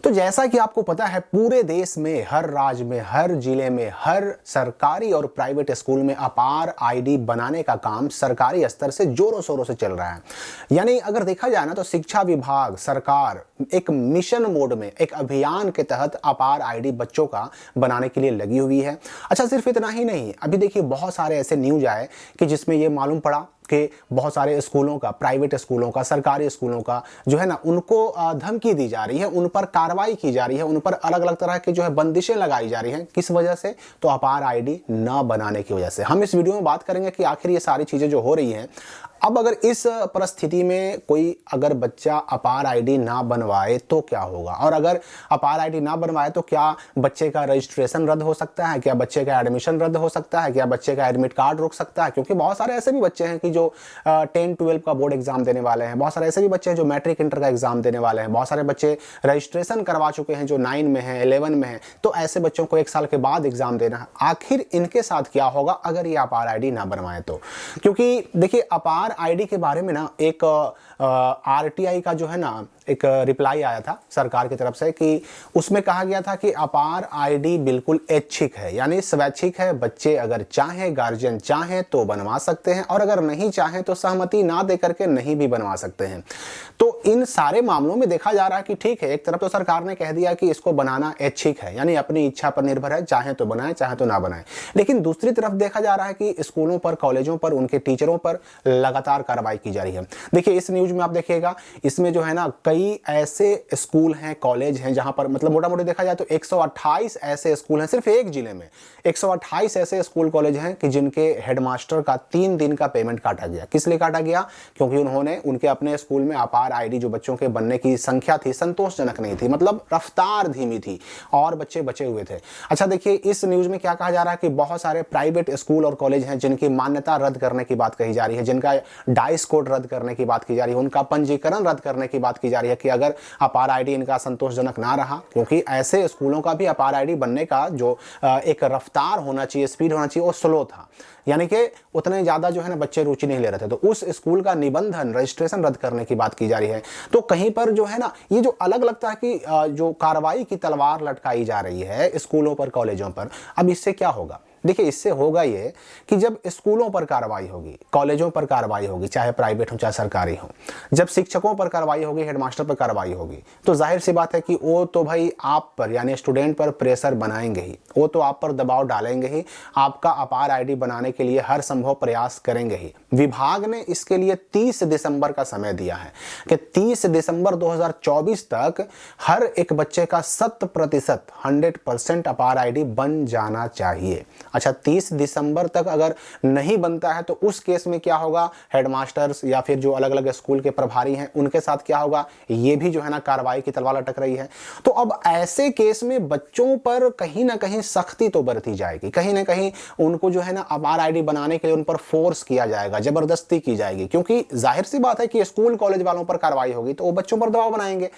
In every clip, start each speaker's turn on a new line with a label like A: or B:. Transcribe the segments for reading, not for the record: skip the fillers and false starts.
A: तो जैसा कि आपको पता है, पूरे देश में, हर राज्य में, हर जिले में, हर सरकारी और प्राइवेट स्कूल में अपार आईडी बनाने का काम सरकारी स्तर से जोरों शोरों से चल रहा है। यानी अगर देखा जाए ना, तो शिक्षा विभाग, सरकार एक मिशन मोड में, एक अभियान के तहत अपार आईडी बच्चों का बनाने के लिए लगी हुई है। अच्छा, सिर्फ इतना ही नहीं, अभी देखिए बहुत सारे ऐसे न्यूज आए कि जिसमें यह मालूम पड़ा कि बहुत सारे स्कूलों का, प्राइवेट स्कूलों का, सरकारी स्कूलों का जो है ना, उनको धमकी दी जा रही है, उन पर कार्रवाई की जा रही है, उन पर अलग अलग तरह के जो है बंदिशें लगाई जा रही हैं। किस वजह से? तो अपार आईडी ना बनाने की वजह से। हम इस वीडियो में बात करेंगे कि आखिर ये सारी चीजें जो हो रही हैं, अब अगर इस परिस्थिति में कोई अगर बच्चा अपार आईडी ना बनवाए तो क्या होगा, और अगर अपार आईडी ना बनवाए तो क्या बच्चे का रजिस्ट्रेशन रद्द हो सकता है, क्या बच्चे का एडमिशन रद्द हो सकता है, क्या बच्चे का एडमिट कार्ड रुक सकता है? क्योंकि बहुत सारे ऐसे भी बच्चे हैं कि जो 10-12 का बोर्ड एग्जाम देने वाले हैं, बहुत सारे ऐसे भी बच्चे हैं जो मैट्रिक इंटर का एग्जाम देने वाले हैं, बहुत सारे बच्चे रजिस्ट्रेशन करवा चुके हैं जो 9 में है, 11 में है। तो ऐसे बच्चों को 1 साल के बाद एग्जाम देना है। आखिर इनके साथ क्या होगा अगर ये अपार आईडी ना बनवाए तो? क्योंकि देखिए, अपार आईडी के बारे में ना एक आरटीआई का जो है ना एक रिप्लाई आया था सरकार की तरफ से, कि उसमें कहा गया था कि अपार आईडी बिल्कुल ऐच्छिक है, यानी स्वैच्छिक है। बच्चे अगर चाहें, गार्जियन चाहें तो बनवा सकते हैं, और अगर नहीं चाहें तो सहमति ना दे करके नहीं भी बनवा सकते हैं। तो इन सारे मामलों में देखा जा रहा है कि ठीक है, एक तरफ तो सरकार ने कह दिया कि इसको बनाना ऐच्छिक है, यानी अपनी इच्छा पर निर्भर है, चाहे तो बनाए चाहे तो ना बनाए। लेकिन दूसरी तरफ देखा जा रहा है कि स्कूलों पर, कॉलेजों पर, उनके टीचरों पर लगातार कार्रवाई की जा रही है। देखिए इस न्यूज में आप देखिएगा, इसमें जो है ना कई ऐसे स्कूल हैं, कॉलेज हैं, जहां पर मतलब मोटा मोटी देखा जाए तो 128 ऐसे स्कूल हैं सिर्फ एक जिले में। 128 ऐसे स्कूल कॉलेज हैं कि जिनके हेडमास्टर का 3 दिन का पेमेंट काटा गया। किस लिए काटा गया? क्योंकि उन्होंने उनके अपने स्कूल में अपार आईडी जो बच्चों के बनने की संख्या थी, संतोषजनक नहीं थी, मतलब रफ्तार धीमी थी और बच्चे बचे हुए थे। अच्छा देखिए, इस न्यूज में क्या कहा जा रहा है कि बहुत सारे प्राइवेट स्कूल और कॉलेज हैं जिनकी मान्यता रद्द करने की बात कही जा रही है, जिनका डाइस कोड रद्द करने की बात की जा रही है, उनका पंजीकरण रद्द करने की बात की जा रही है कि अगर अपार आईडी इनका संतोषजनक ना रहा, क्योंकि ऐसे स्कूलों का भी अपार आईडी बनने का जो एक रफ्तार होना चाहिए, स्पीड होना चाहिए, वो स्लो था, यानी कि उतने ज्यादा जो है ना बच्चे रुचि नहीं ले रहे थे। तो उस स्कूल का निबंधन, रजिस्ट्रेशन रद्द करने की बात की जा रही है। तो कहीं पर जो है ना, ये जो अलग अलग तरह की जो कार्रवाई की तलवार लटकाई जा रही है स्कूलों पर, कॉलेजों पर, अब इससे क्या होगा? देखिए इससे होगा ये कि जब स्कूलों पर कार्रवाई होगी, कॉलेजों पर कार्रवाई होगी, चाहे प्राइवेट हो चाहे सरकारी हो, जब शिक्षकों पर कार्रवाई होगी, हेडमास्टर पर कार्रवाई होगी, तो जाहिर सी बात है कि वो तो भाई आप पर, यानी स्टूडेंट पर प्रेशर बनाएंगे ही, वो तो आप पर दबाव डालेंगे ही, आपका अपार आईडी बनाने के लिए हर संभव प्रयास करेंगे ही। विभाग ने इसके लिए 30 दिसंबर का समय दिया है कि 30 दिसंबर 2024 तक हर एक बच्चे का 100% अपार आईडी बन जाना चाहिए। अच्छा, 30 दिसंबर तक अगर नहीं बनता है तो उस केस में क्या होगा? हेडमास्टर्स या फिर जो अलग अलग स्कूल के प्रभारी हैं उनके साथ क्या होगा? ये भी जो है ना कार्रवाई की तलवार लटक रही है। तो अब ऐसे केस में बच्चों पर कहीं ना कहीं सख्ती तो बरती जाएगी, कहीं ना कहीं उनको जो है ना अपार आईडी बनाने के लिए उन पर फोर्स किया जाएगा, जबरदस्ती की जाएगी, क्योंकि जाहिर सी बात है कि स्कूल कॉलेज वालों पर कार्रवाई होगी तो वो बच्चों पर दबाव बनाएंगे।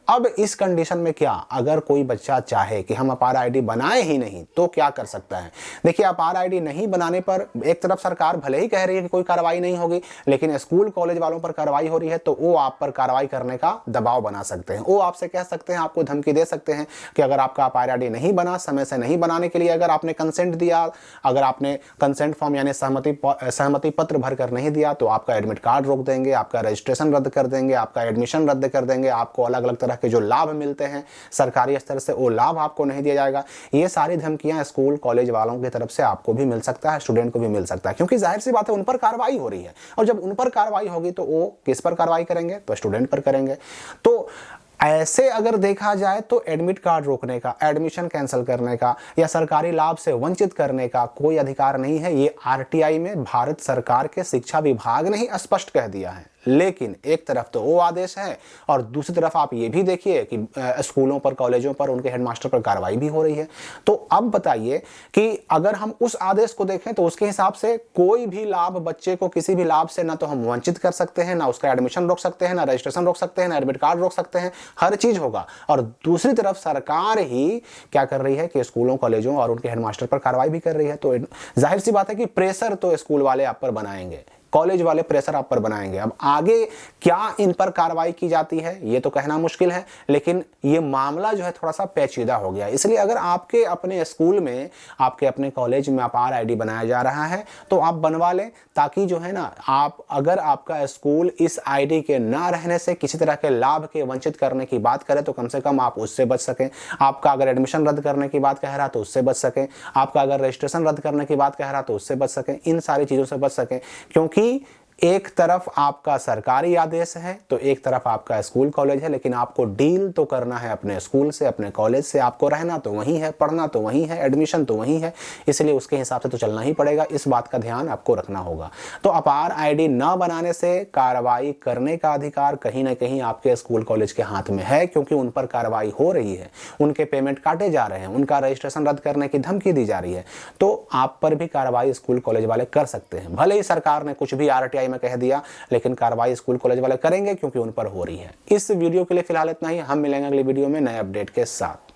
A: अब इस कंडीशन में क्या, अगर कोई बच्चा चाहे कि हम अपार आईडी बनाए ही नहीं तो क्या कर सकता है? देखिए, अपार आईडी नहीं बनाने पर एक तरफ सरकार भले ही कह रही है कि कोई कार्रवाई नहीं होगी, लेकिन स्कूल कॉलेज वालों पर कार्रवाई हो रही है तो वो आप पर कार्रवाई करने का दबाव बना सकते हैं। वो आपसे कह सकते हैं, आपको धमकी दे सकते हैं कि अगर आपका अपार आईडी नहीं बना, समय से नहीं बनाने के लिए अगर आपने कंसेंट दिया, अगर आपने कंसेंट फॉर्म यानी सहमति पत्र भर कर नहीं दिया, तो आपका एडमिट कार्ड रोक देंगे, आपका रजिस्ट्रेशन रद्द कर देंगे, आपका एडमिशन रद्द कर देंगे, आपको अलग अलग तरह के जो लाभ मिलते हैं सरकारी स्तर से वो लाभ आपको नहीं दिया जाएगा। ये सारी धमकियां स्कूल कॉलेज वालों की तरफ से आपको भी मिल सकता है, स्टूडेंट को भी मिल सकता है, क्योंकि जाहिर सी बात है उन पर कार्रवाई हो रही है, और जब उन पर कार्रवाई होगी तो वो किस पर कार्रवाई करेंगे? तो स्टूडेंट पर करेंगे। तो ऐसे अगर देखा जाए तो एडमिट कार्ड रोकने का, एडमिशन कैंसिल करने का या सरकारी लाभ से वंचित करने का कोई अधिकार नहीं है। ये आरटीआई में भारत सरकार के शिक्षा विभाग ने ही स्पष्ट कह दिया है। लेकिन एक तरफ तो वो आदेश है और दूसरी तरफ आप ये भी देखिए कि स्कूलों पर, कॉलेजों पर, उनके हेडमास्टर पर कार्रवाई भी हो रही है। तो अब बताइए कि अगर हम उस आदेश को देखें तो उसके हिसाब से कोई भी लाभ, बच्चे को किसी भी लाभ से ना तो हम वंचित कर सकते हैं, ना उसका एडमिशन रोक सकते हैं, ना रजिस्ट्रेशन रोक सकते हैं, ना एडमिट कार्ड रोक सकते हैं, हर चीज होगा। और दूसरी तरफ सरकार ही क्या कर रही है कि स्कूलों, कॉलेजों और उनके हेडमास्टर पर कार्रवाई भी कर रही है। तो जाहिर सी बात है कि प्रेशर तो स्कूल वाले आप पर बनाएंगे, कॉलेज वाले प्रेशर आप पर बनाएंगे। अब आगे क्या इन पर कार्रवाई की जाती है ये तो कहना मुश्किल है, लेकिन ये मामला जो है थोड़ा सा पेचीदा हो गया। इसलिए अगर आपके अपने स्कूल में, आपके अपने कॉलेज में अपार आईडी बनाया जा रहा है तो आप बनवा लें, ताकि जो है ना, आप अगर आपका स्कूल इस आईडी के ना रहने से किसी तरह के लाभ के वंचित करने की बात करे तो कम से कम आप उससे बच सकें। आपका अगर एडमिशन रद्द करने की बात कह रहा तो उससे बच सकें, आपका अगर रजिस्ट्रेशन रद्द करने की बात कह रहा तो उससे बच सकें, इन सारी चीजों से बच सकें। क्योंकि एक तरफ आपका सरकारी आदेश है तो एक तरफ आपका स्कूल कॉलेज है, लेकिन आपको डील तो करना है अपने स्कूल से, अपने कॉलेज से। आपको रहना तो वहीं है, पढ़ना तो वहीं है, एडमिशन तो वहीं है, इसलिए उसके हिसाब से तो चलना ही पड़ेगा। इस बात का ध्यान आपको रखना होगा। तो अपार आईडी न बनाने से कार्रवाई करने का अधिकार कहीं ना कहीं आपके स्कूल कॉलेज के हाथ में है, क्योंकि उन पर कार्रवाई हो रही है, उनके पेमेंट काटे जा रहे हैं, उनका रजिस्ट्रेशन रद्द करने की धमकी दी जा रही है। तो आप पर भी कार्रवाई स्कूल कॉलेज वाले कर सकते हैं। भले ही सरकार ने कुछ भी आरटीआई में कह दिया, लेकिन कार्रवाई स्कूल कॉलेज वाले करेंगे क्योंकि उन पर हो रही है। इस वीडियो के लिए फिलहाल इतना ही। हम मिलेंगे अगली वीडियो में नए अपडेट के साथ।